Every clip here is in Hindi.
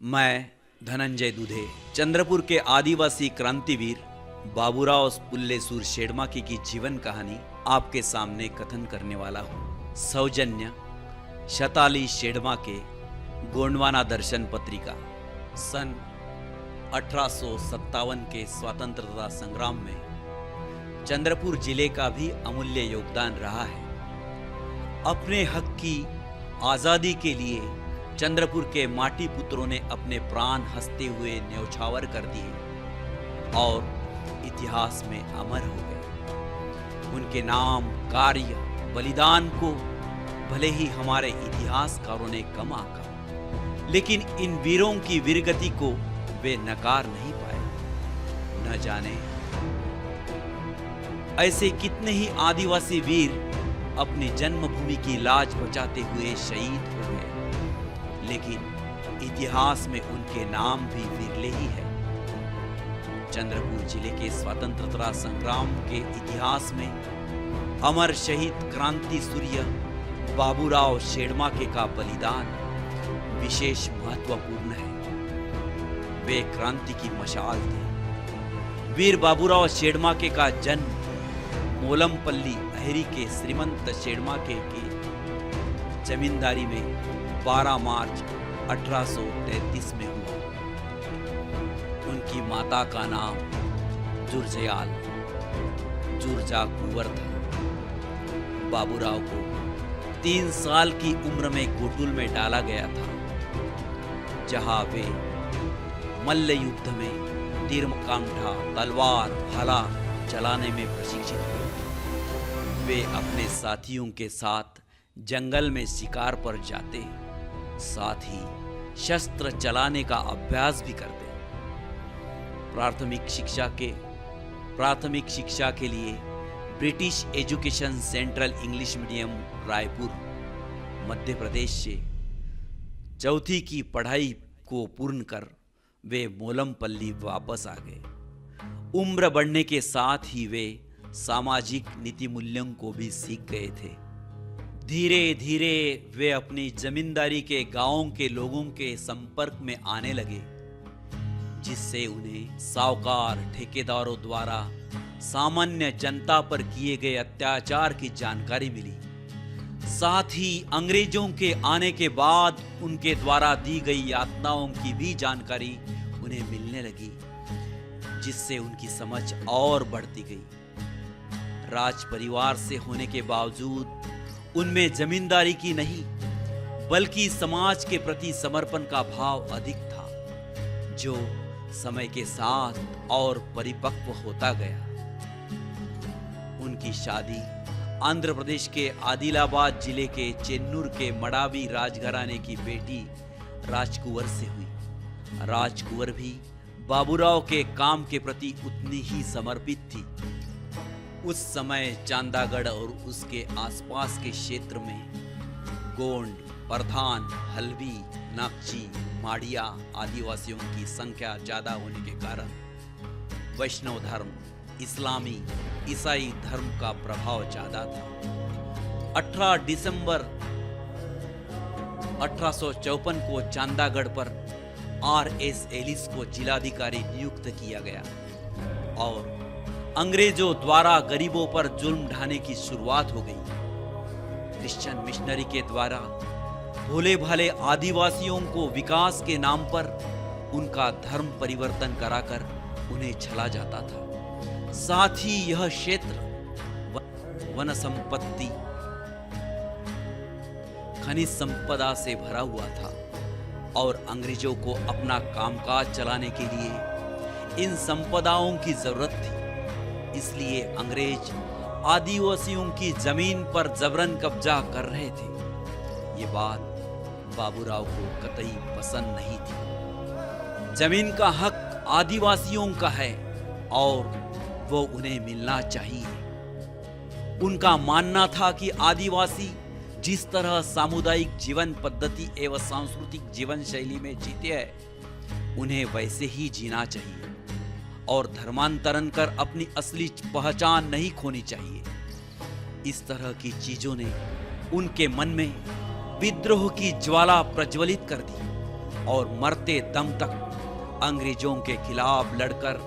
मैं धनंजय दुधे चंद्रपुर के आदिवासी क्रांतिवीर बाबूराव पुल्लेसूर शेडमाके की जीवन कहानी आपके सामने कथन करने वाला हूँ। सौजन्य शताली शेडमाके गोंडवाना दर्शन पत्रिका। सन 1857 के स्वतंत्रता संग्राम में चंद्रपुर जिले का भी अमूल्य योगदान रहा है। अपने हक की आज़ादी के लिए चंद्रपुर के माटी पुत्रों ने अपने प्राण हंसते हुए न्यौछावर कर दिए और इतिहास में अमर हो गए। उनके नाम, कार्य, बलिदान को भले ही हमारे इतिहासकारों ने कम आंका, लेकिन इन वीरों की वीरगति को वे नकार नहीं पाए। न जाने ऐसे कितने ही आदिवासी वीर अपनी जन्मभूमि की लाज बचाते हुए शहीद हो गए, लेकिन इतिहास में उनके नाम भी विरले ही है। चंद्रपुर जिले के स्वतंत्रता संग्राम के इतिहास में अमर शहीद क्रांति सूर्य बाबूराव शेडमाके का बलिदान विशेष महत्वपूर्ण है। वे क्रांति की मशाल थे। वीर बाबूराव शेडमाके का जन्म मोलमपल्ली अहेरी के श्रीमंत शेडमाके की जमींदारी में 12 मार्च 1833 में हुआ। उनकी माता का नाम जुरजयाल जुरजा कुंवर था। बाबूराव को 3 साल की उम्र में गोटुल में डाला गया था, जहां वे मल्ल युद्ध में तीरमकांठा, तलवार, भाला चलाने में प्रशिक्षित हुए। वे अपने साथियों के साथ जंगल में शिकार पर जाते, साथ ही शस्त्र चलाने का अभ्यास भी करते। प्राथमिक शिक्षा के लिए British education central English medium Raipur Madhya Pradesh से 4वीं की पढ़ाई को पूर्ण कर वे मोलमपल्ली वापस आ गए। उम्र बढ़ने के साथ ही वे सामाजिक नीति मूल्यों को भी सीख गए थे। धीरे धीरे वे अपनी जमींदारी के गांवों के लोगों के संपर्क में आने लगे, जिससे उन्हें साहूकार ठेकेदारों द्वारा सामान्य जनता पर किए गए अत्याचार की जानकारी मिली। साथ ही अंग्रेजों के आने के बाद उनके द्वारा दी गई यातनाओं की भी जानकारी उन्हें मिलने लगी, जिससे उनकी समझ और बढ़ती गई। राज परिवार से होने के बावजूद उनमें जमींदारी की नहीं, बल्कि समाज के प्रति समर्पण का भाव अधिक था, जो समय के साथ और परिपक्व होता गया। उनकी शादी आंध्र प्रदेश के आदिलाबाद जिले के चेन्नूर के मडावी राजघराने की बेटी राजकुंवर से हुई। राजकुंवर भी बाबूराव के काम के प्रति उतनी ही समर्पित थी। उस समय चांदागढ़ और उसके आसपास के क्षेत्र में गोंड, प्रधान, हल्बी, नागची, माड़िया आदिवासियों की संख्या ज्यादा होने के कारण वैष्णव धर्म, इस्लामी, ईसाई धर्म का प्रभाव ज्यादा था। 18 दिसंबर 1854 को चांदागढ़ पर R.S. एलिस को जिलाधिकारी नियुक्त किया गया और अंग्रेजों द्वारा गरीबों पर जुल्म ढाने की शुरुआत हो गई। क्रिश्चियन मिशनरी के द्वारा भोले भाले आदिवासियों को विकास के नाम पर उनका धर्म परिवर्तन कराकर उन्हें छला जाता था। साथ ही यह क्षेत्र वन संपत्ति, खनिज संपदा से भरा हुआ था और अंग्रेजों को अपना कामकाज चलाने के लिए इन संपदाओं की जरूरत थी। इसलिए अंग्रेज आदिवासियों की जमीन पर जबरन कब्जा कर रहे थे। ये बात बाबूराव को कतई पसंद नहीं थी। जमीन का हक आदिवासियों का है और वो उन्हें मिलना चाहिए। उनका मानना था कि आदिवासी जिस तरह सामुदायिक जीवन पद्धति एवं सांस्कृतिक जीवन शैली में जीते हैं, उन्हें वैसे ही जीना चाहिए और धर्मांतरण कर अपनी असली पहचान नहीं खोनी चाहिए। इस तरह की चीजों ने उनके मन में विद्रोह की ज्वाला प्रज्वलित कर दी। और मरते दम तक अंग्रेजों के खिलाफ लड़कर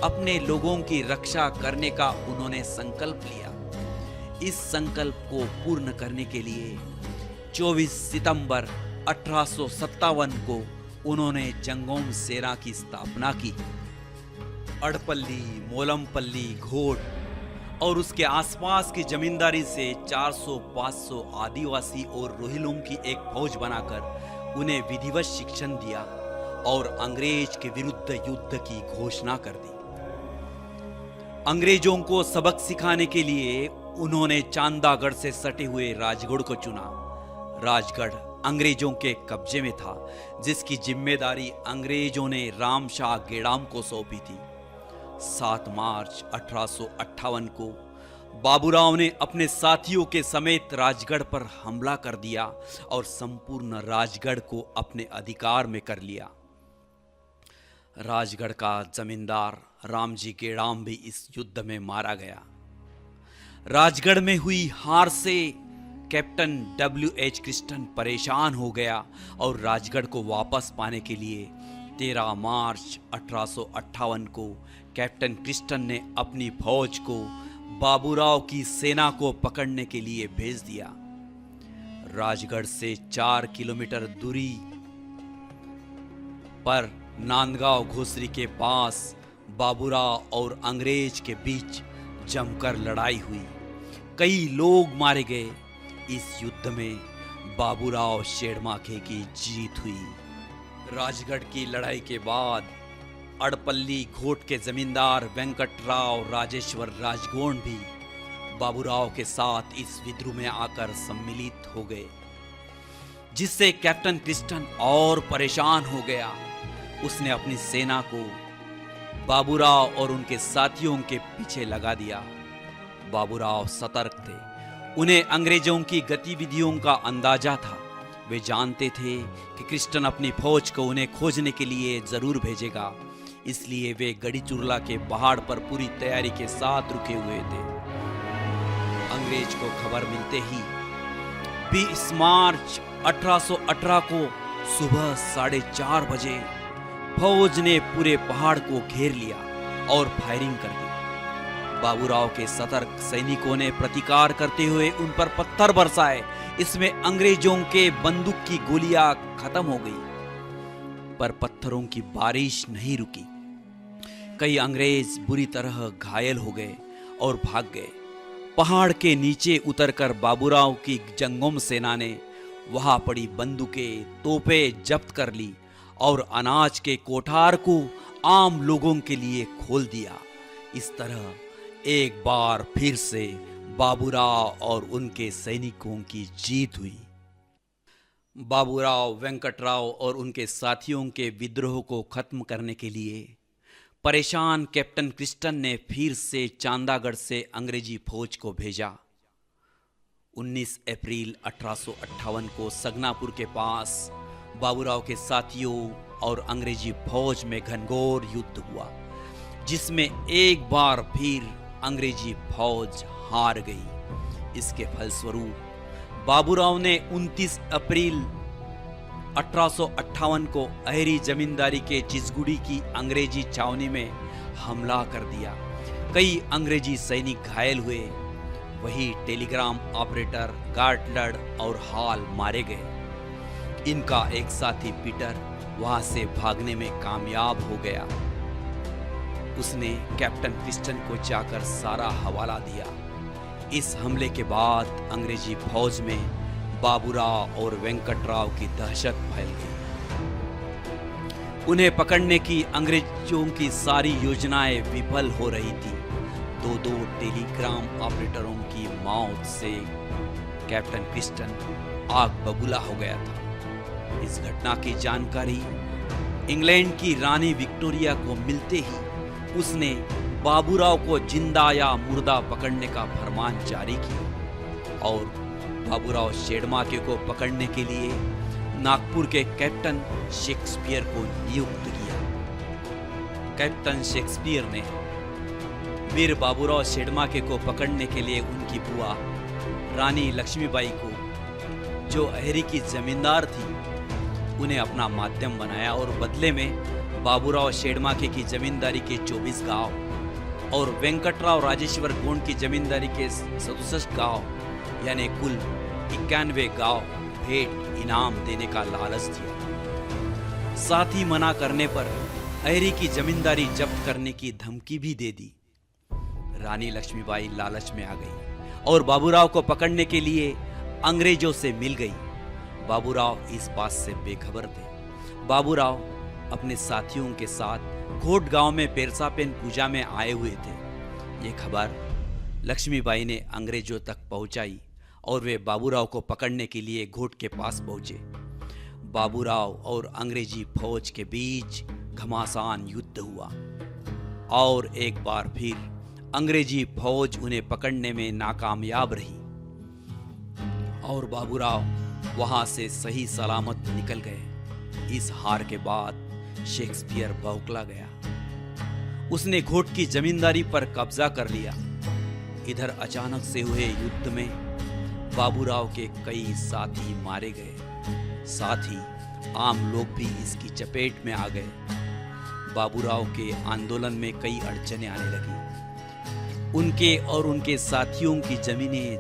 अपने लोगों की रक्षा करने का उन्होंने संकल्प लिया। इस संकल्प को पूर्ण करने के लिए 24 सितंबर 1857 को उन्होंने जंगोम सेना की स्थापना की। अड़पल्ली, मोलमपल्ली, घोट और उसके आसपास की जमींदारी से 400-500 आदिवासी और रोहिलों की एक फौज बनाकर उन्हें विधिवत शिक्षण दिया और अंग्रेज के विरुद्ध युद्ध की घोषणा कर दी। अंग्रेजों को सबक सिखाने के लिए उन्होंने चांदागढ़ से सटे हुए राजगढ़ को चुना। राजगढ़ अंग्रेजों के कब्जे में था, जिसकी जिम्मेदारी अंग्रेजों ने रामशाह गेड़ाम को सौंपी थी। 7 मार्च 1858 को बाबूराव ने अपने साथियों के समेत राजगढ़ पर हमला कर दिया और संपूर्ण राजगढ़ को अपने अधिकार में कर लिया। राजगढ़ का जमींदार रामजी गेड़ाम भी इस युद्ध में मारा गया। राजगढ़ में हुई हार से कैप्टन W.H. क्रिस्टन परेशान हो गया और राजगढ़ को वापस पाने के लिए 13 मार्च 1858 को कैप्टन क्रिस्टन ने अपनी फौज को बाबूराव की सेना को पकड़ने के लिए भेज दिया। राजगढ़ से 4 किलोमीटर दूरी पर नांदगांव घोसरी के पास बाबूराव और अंग्रेज के बीच जमकर लड़ाई हुई। कई लोग मारे गए। इस युद्ध में बाबूराव शेरमाखे की जीत हुई। राजगढ़ की लड़ाई के बाद अड़पल्ली घोट के जमींदार वेंकटराव राजेश्वर राजगोंड भी बाबूराव के साथ इस विद्रोह में आकर सम्मिलित हो गए, जिससे कैप्टन क्रिस्टन और परेशान हो गया। उसने अपनी सेना को बाबूराव और उनके साथियों के पीछे लगा दिया। बाबूराव सतर्क थे। उन्हें अंग्रेजों की गतिविधियों का अंदाजा था। वे जानते थे कि क्रिस्टन अपनी फौज को उन्हें खोजने के लिए जरूर भेजेगा, इसलिए वे गढ़ीचुरला के पहाड़ पर पूरी तैयारी के साथ रुके हुए थे। अंग्रेज को खबर मिलते ही 20 मार्च 1818 को सुबह 4:30 बजे फौज ने पूरे पहाड़ को घेर लिया और फायरिंग कर दी। बाबूराव के सतर्क सैनिकों ने प्रतिकार करते हुए उन पर पत्थर बरसाए। इसमें अंग्रेजों के बंदूक की गोलियां खत्म हो गई, पर पत्थरों की बारिश नहीं रुकी। कई अंग्रेज बुरी तरह घायल हो गए और भाग गए। पहाड़ के नीचे उतरकर बाबूराव की जंगोम सेना ने वहां पड़ी बंदूकें, तोपें जब्त कर ली और अनाज के कोठार को आम लोगों के लिए खोल दिया। इस तरह एक बार फिर से बाबूराव और उनके सैनिकों की जीत हुई। बाबूराव, वेंकटराव और उनके साथियों के विद्रोह को खत्म करने के लिए परेशान कैप्टन क्रिस्टन ने फिर से चांदागढ़ से अंग्रेजी फौज को भेजा। 19 अप्रैल 1858 को सगनापुर के पास बाबूराव के साथियों और अंग्रेजी फौज में घनघोर युद्ध हुआ, जिसमें एक बार फिर अंग्रेजी फौज हार गई। इसके फलस्वरूप बाबूराव ने 29 अप्रैल 1858 को अहरी जमींदारी के चिचगुड़ी की अंग्रेजी छावनी में हमला कर दिया। कई अंग्रेजी सैनिक घायल हुए। वही टेलीग्राम ऑपरेटर गार्टलर और हॉल मारे गए। इनका एक साथी पीटर वहां से भागने में कामयाब हो गया। उसने कैप्टन क्रिस्टन को जाकर सारा हवाला दिया। इस हमले के बाद अंग्रेजी फौज में बाबूराव और वेंकटराव की दहशत फैल गई। उन्हें पकड़ने की अंग्रेजों की सारी योजनाएं विफल हो रही थी। 2 टेलीग्राम ऑपरेटरों की मौत से कैप्टन क्रिस्टन आग बबूला हो गया था। इस घटना की जानकारी इंग्लैंड की रानी विक्टोरिया को मिलते ही उसने बाबूराव को जिंदा या मुर्दा पकड़ने का फरमान जारी किया और बाबूराव शेरमाके को पकड़ने के लिए नागपुर के कैप्टन शेक्सपियर को नियुक्त किया। कैप्टन शेक्सपियर ने वीर बाबूराव शेरमाके को पकड़ने के लिए उनकी बुआ रानी लक्ष्मीबाई को, जो अहरी की जमींदार थी, उन्हें अपना माध्यम बनाया और बदले में बाबूराव शेडमाके की जमींदारी के 24 गांव और वेंकटराव राजेश्वर गोंड की जमींदारी के 67 गांव यानी कुल 91 गांव भेंट इनाम देने का लालच दिया। साथ ही मना करने पर अहरी की जमींदारी जब्त करने की धमकी भी दे दी। रानी लक्ष्मीबाई लालच में आ गई और बाबूराव को पकड़ने के लिए अंग्रेजों से मिल गई। बाबूराव इस बात से बेखबर थे। बाबूराव अपने साथियों के साथ घोट गांव में पेरसापेन पूजा में आए हुए थे। ये खबर लक्ष्मीबाई ने अंग्रेजों तक पहुंचाई और वे बाबूराव को पकड़ने के लिए घोट के पास पहुंचे। बाबूराव और अंग्रेजी फौज के बीच घमासान युद्ध हुआ और एक बार फिर अंग्रेजी फौज उन्हें पकड़ने में नाकामयाब रही और बाबूराव वहां से सही सलामत निकल गए। इस हार के बाद शेक्सपियर बौखला गया। उसने घोट की जमींदारी पर कब्जा कर लिया। इधर अचानक से हुए युद्ध में बाबूराव के कई साथी मारे गए। साथ ही आम लोग भी इसकी चपेट में आ गए। बाबूराव के आंदोलन में कई अड़चनें आने लगी। उनके और उनके साथियों की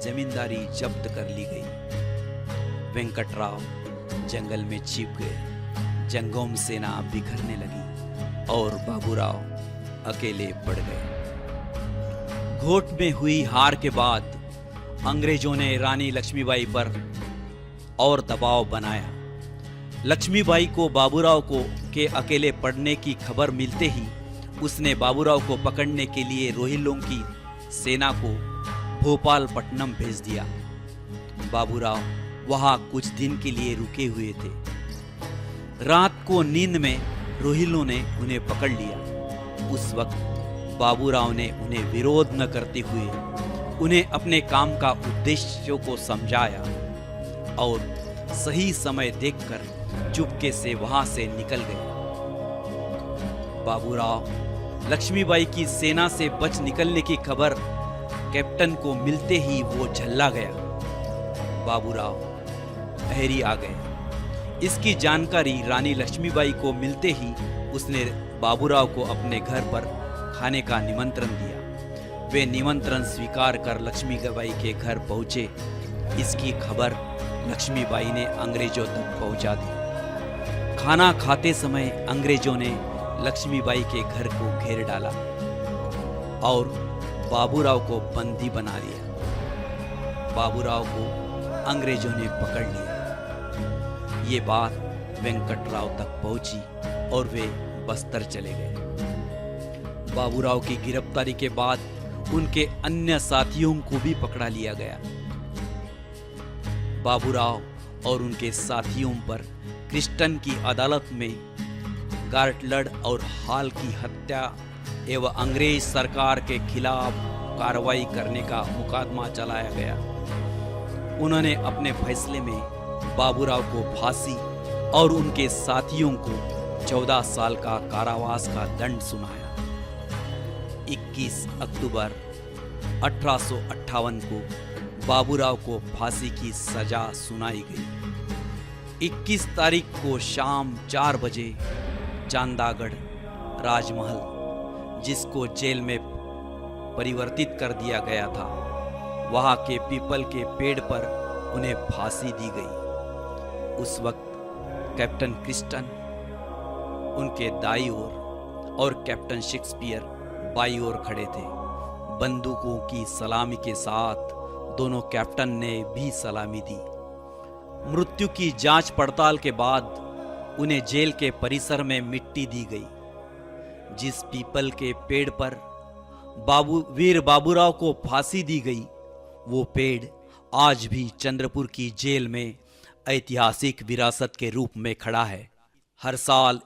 जमींदारी जब्त कर ली गई। वेंकटराव जंगल में छिप गए। जंगोम सेना बिखरने लगी और बाबूराव अकेले पड़ गए। घोट में हुई हार के बाद अंग्रेजों ने रानी लक्ष्मीबाई पर और दबाव बनाया। लक्ष्मीबाई को बाबूराव के अकेले पड़ने की खबर मिलते ही उसने बाबूराव को पकड़ने के लिए रोहिल्लों की सेना को भोपालपट्टनम भेज दिया। बाबूराव वहां कुछ दिन के लिए रुके हुए थे। रात को नींद में रोहिल्लों ने उन्हें पकड़ लिया। उस वक्त बाबूराव ने उन्हें विरोध न करते हुए उन्हें अपने काम का उद्देश्यों को समझाया और सही समय देखकर चुपके से वहां से निकल गए। बाबूराव लक्ष्मीबाई की सेना से बच निकलने की खबर कैप्टन को मिलते ही वो झल्ला गया। बाबूराव अहरी आ गए। इसकी जानकारी रानी लक्ष्मीबाई को मिलते ही उसने बाबूराव को अपने घर पर खाने का निमंत्रण दिया। वे निमंत्रण स्वीकार कर लक्ष्मीबाई के घर पहुंचे। इसकी खबर लक्ष्मीबाई ने अंग्रेजों तक पहुंचा दी। खाना खाते समय अंग्रेजों ने लक्ष्मीबाई के घर को घेर डाला और बाबूराव को बंदी बना लिया। बाबूराव को अंग्रेजों ने पकड़ लिया। ये बात वेंकटराव तक पहुंची और वे बस्तर चले गए। बाबूराव की गिरफ्तारी के बाद उनके अन्य साथियों को भी पकड़ा लिया गया। बाबूराव और उनके साथियों पर क्रिस्टन की अदालत में गार्टलड और हाल की हत्या एवं अंग्रेज सरकार के खिलाफ कार्रवाई करने का मुकदमा चलाया गया। उन्होंने अपने फैसले में बाबूराव को फांसी और उनके साथियों को 14 साल का कारावास का दंड सुनाया। 21 अक्टूबर 1858 को बाबूराव को फांसी की सजा सुनाई गई। 21 तारीख को शाम 4 बजे चांदागढ़ राजमहल, जिसको जेल में परिवर्तित कर दिया गया था, वहां के पीपल के पेड़ पर उन्हें फांसी दी गई। उस वक्त कैप्टन क्रिस्टन उनके दाईं ओर और कैप्टन शेक्सपियर बाईं ओर खड़े थे। बंदूकों की सलामी के साथ दोनों कैप्टन ने भी सलामी दी। मृत्यु की जांच पड़ताल के बाद उन्हें जेल के परिसर में मिट्टी दी गई। जिस पीपल के पेड़ पर वीर बाबूराव को फांसी दी गई, वो पेड़ आज भी चंद्रपुर की जेल में ऐतिहासिक विरासत के रूप में खड़ा है। हर साल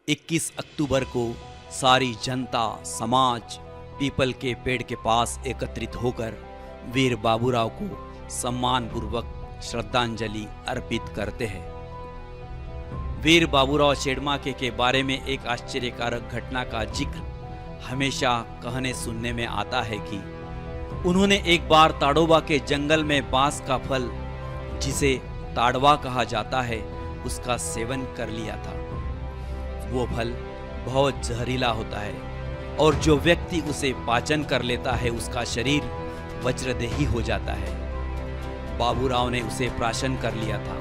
21 अक्टूबर को सारी जनता समाज पीपल के पेड़ के पास एकत्रित होकर वीर बाबूराव को सम्मानपूर्वक श्रद्धांजलि अर्पित करते हैं। वीर बाबूराव शेडमाके के बारे में एक आश्चर्यकारक घटना का जिक्र हमेशा कहने सुनने में आता है कि उन्होंने एक बार ताड़ोबा के जंगल में बांस का फल, जिसे ताड़वा कहा जाता है, उसका सेवन कर लिया था। वो फल बहुत जहरीला होता है और जो व्यक्ति उसे पाचन कर लेता है उसका शरीर वज्रदेही हो जाता है। बाबूराव ने उसे प्राशन कर लिया था,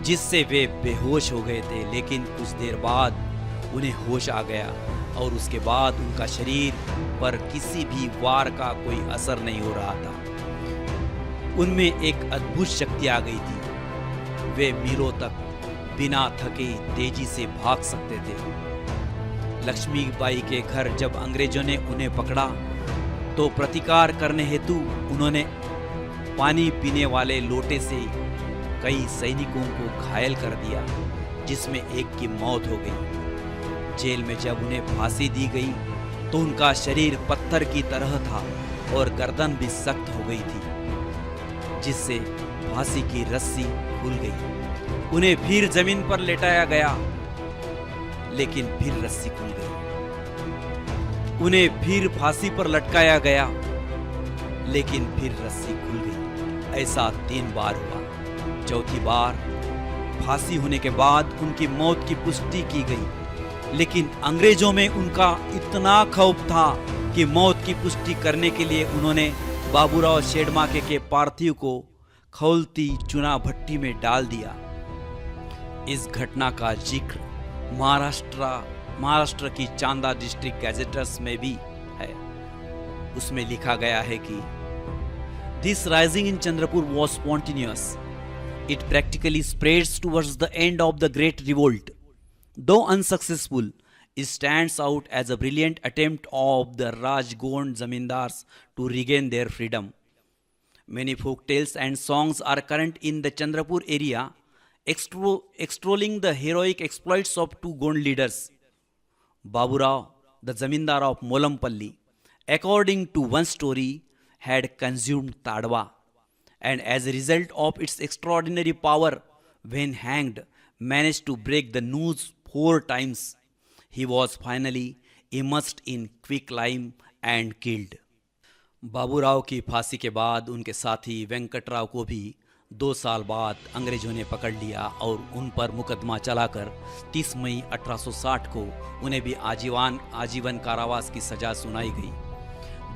जिससे वे बेहोश हो गए थे, लेकिन कुछ देर बाद उन्हें होश आ गया और उसके बाद उनका शरीर पर किसी भी वार का कोई असर नहीं हो रहा था। उनमें एक अद्भुत शक्ति आ गई थी। वे मीलों तक बिना थके तेजी से भाग सकते थे। लक्ष्मीबाई के घर जब अंग्रेजों ने उन्हें पकड़ा तो प्रतिकार करने हेतु उन्होंने पानी पीने वाले लोटे से कई सैनिकों को घायल कर दिया, जिसमें एक की मौत हो गई। जेल में जब उन्हें फांसी दी गई तो उनका शरीर पत्थर की तरह था और गर्दन भी सख्त हो गई थी, जिससे फांसी की रस्सी खुल गई। उन्हें फिर जमीन पर लेटाया गया, लेकिन फिर रस्सी खुल गई। उन्हें फिर फांसी पर लटकाया गया, लेकिन फिर रस्सी खुल गई। ऐसा 3 बार हुआ। चौथी बार फांसी होने के बाद उनकी मौत की पुष्टि की गई, लेकिन अंग्रेजों में उनका इतना खौफ था कि मौत की पुष्टि करने के लिए उन्होंने बाबूराव शेडमाके के पार्थिव को खौलती चुना भट्टी में डाल दिया। इस घटना का जिक्र महाराष्ट्र की चांदा डिस्ट्रिक्ट गैजेटर्स में भी है। उसमें लिखा गया है कि this rising in Chandrapur was spontaneous. It practically spreads towards the end of the Great Revolt. Though unsuccessful, it stands out as a brilliant attempt of the Rajgond Zamindars to regain their freedom. Many folk tales and songs are current in the Chandrapur area, extolling the heroic exploits of 2 Gond leaders, Baburao, the Zamindar of Molampalli, according to one story, had consumed Tadwa, and as a result of its extraordinary power, when hanged, managed to break the noose 4 times. He was finally immersed in quicklime and killed. Baburao की फांसी के बाद उनके साथी वेंकटराव को भी 2 साल बाद अंग्रेजों ने पकड़ लिया और उन पर मुकदमा चलाकर 30 मई 1860 को उन्हें भी आजीवन कारावास की सजा सुनाई गई।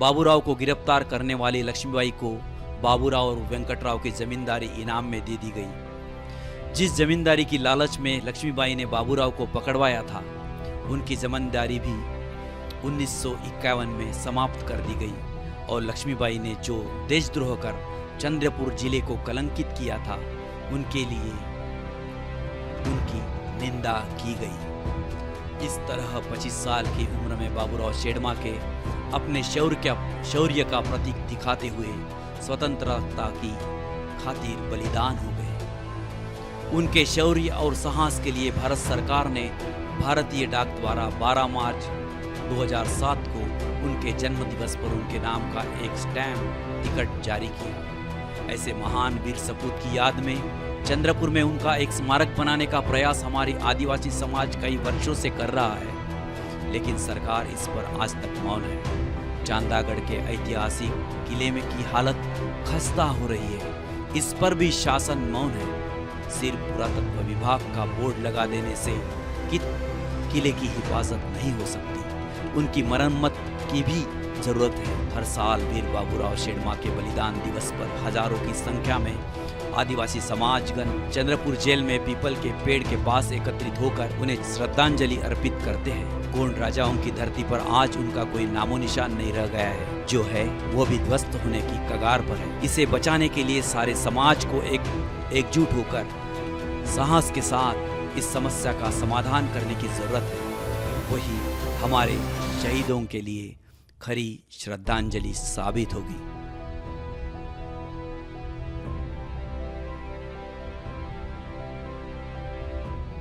बाबूराव को गिरफ्तार करने वाली लक्ष्मीबाई को बाबूराव और वेंकटराव की जमींदारी इनाम में दे दी गई। जिस जमींदारी की लालच में लक्ष्मीबाई ने बाबूराव को पकड़वाया था, उनकी जमींदारी भी 1951 में समाप्त कर दी गई और लक्ष्मीबाई ने जो देशद्रोह कर चंद्रपुर जिले को कलंकित किया था, उनके लिए उनकी निंदा की गई। इस तरह 25 साल की उम्र में बाबूराव शेडमाके अपने शौर्य का प्रतीक दिखाते हुए स्वतंत्रता की खातिर बलिदान हो गए। उनके शौर्य और साहस के लिए भारत सरकार ने भारतीय डाक द्वारा 12 मार्च 2007 को उनके जन्म दिवस पर उनके नाम का एक स्टैम्प टिकट जारी किया। ऐसे महान वीर सपूत की याद में चंद्रपुर में उनका एक स्मारक बनाने का प्रयास हमारी आदिवासी समाज कई वर्षों से कर रहा है, लेकिन सरकार इस पर आज तक मौन है। चांदागढ़ के ऐतिहासिक किले में की हालत खस्ता हो रही है, इस पर भी शासन मौन है। सिर्फ पुरातत्व विभाग का बोर्ड लगा देने से किले की हिफाजत नहीं हो सकती, उनकी मरम्मत की भी जरूरत है। हर साल वीर बाबूराव शेडमाके बलिदान दिवस पर हजारों की संख्या में आदिवासी समाजगण चंद्रपुर जेल में पीपल के पेड़ के पास एकत्रित होकर उन्हें श्रद्धांजलि अर्पित करते हैं। गोंड राजाओं की धरती पर आज उनका कोई नामो निशान नहीं रह गया है, जो है वो भी ध्वस्त होने की कगार पर है। इसे बचाने के लिए सारे समाज को एकजुट होकर साहस के साथ इस समस्या का समाधान करने की जरूरत है। वही हमारे शहीदों के लिए खरी श्रद्धांजलि साबित होगी।